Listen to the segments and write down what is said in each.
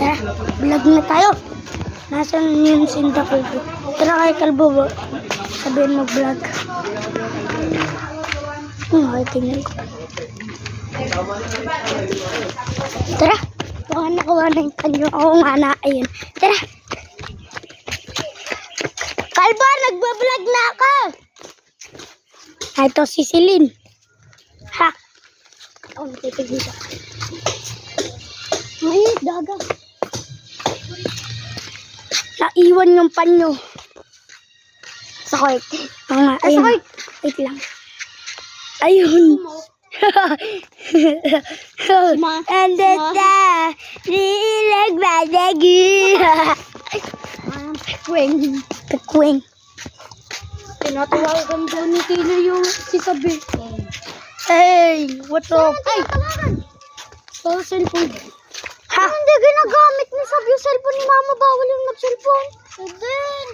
Tara, vlog na tayo. Nasaan yun si Kalbo? Tara kay Kalbo, sabihin mo vlog. Ay, tingnan ko. Tara, baka nakuha na yung panyo. Oo nga na, ayun. Tara. Kalbo, nagbablog na ako. Ito si Celine. Ha? Ako natipig dito. Ay, daga. Naiwan yung panyo. Sakit. Oo nga, ayun. Sakit. Wait lang. Ayun. And the rilag badagi. Pekwing. Tinatawagan daw ni Tina yung si Sabi. Hey, what's up? Ay! Bawal cellphone. Ha? Hindi ginagamit ni Sabi yung cellphone ni Mama. Bawal yung mag-cellphone. Hindi yan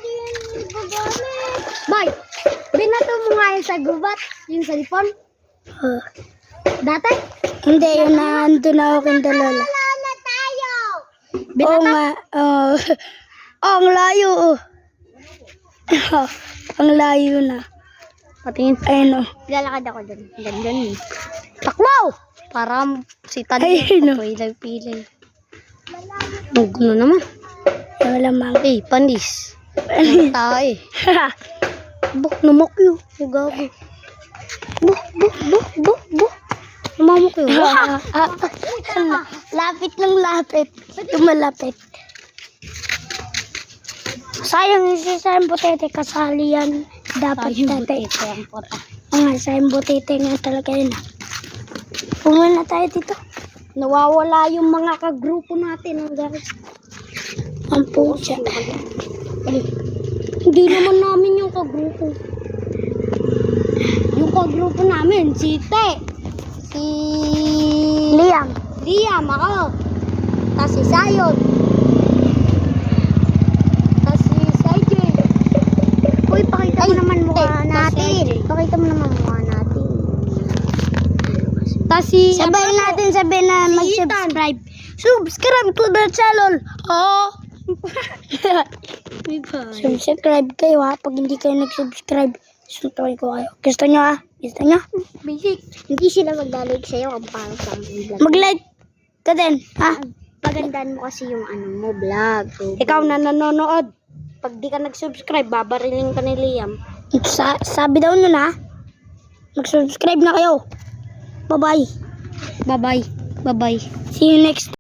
gagamit. Bay, binato mo nga yung sa gubat, yung cellphone. Dati? Hindi, yun na ando na ako kanda lola. Lola tayo! Oo nga. Ang layo. Ang layo na. Patingin. Ayun o. Lalakad ako dun. Ganyan. Takbo! Para si Tanya. Ayun o. Pilay. Ang gulo naman. Wala mang. Eh, panis. Tayo eh. Buk, namokyo. Gago. Buk. Namamokyo. Lapit ng lapit. Tumalapit. Sayang yung sayang butete. Kasali yan. Dapat dati. Oo nga, sayang butete nga talaga yun. Pumunta na tayo dito. Nawawala yung mga kagrupo natin. Guys. Ang pucha. Hindi naman namin yung kagrupo. Yung kagrupo namin, si Te. Si Liam, ako. Tapos si Sayon. Tapos si Sayon. Uy, pakita mo naman mukha natin. Pakita mo naman mukha natin. Tapos si... Sabayin natin sabihin na mag-subscribe. Subscribe to the channel. Oh. Subscribe kayo ha. Pag hindi kayo nag-subscribe, suntukin ko kayo. Gusto nyo ha? Gusto nyo? Basic. Hindi sila magdalig sa'yo kung paano sa vlog. Mag-like ka din. Ha? Pagandaan mo kasi yung ano mo, vlog. Ikaw na nanonood. Pag di ka nag-subscribe, babariling ka ni Liam. Sabi daw nun ha. Mag-subscribe na kayo. Bye-bye. Bye-bye. See you next time.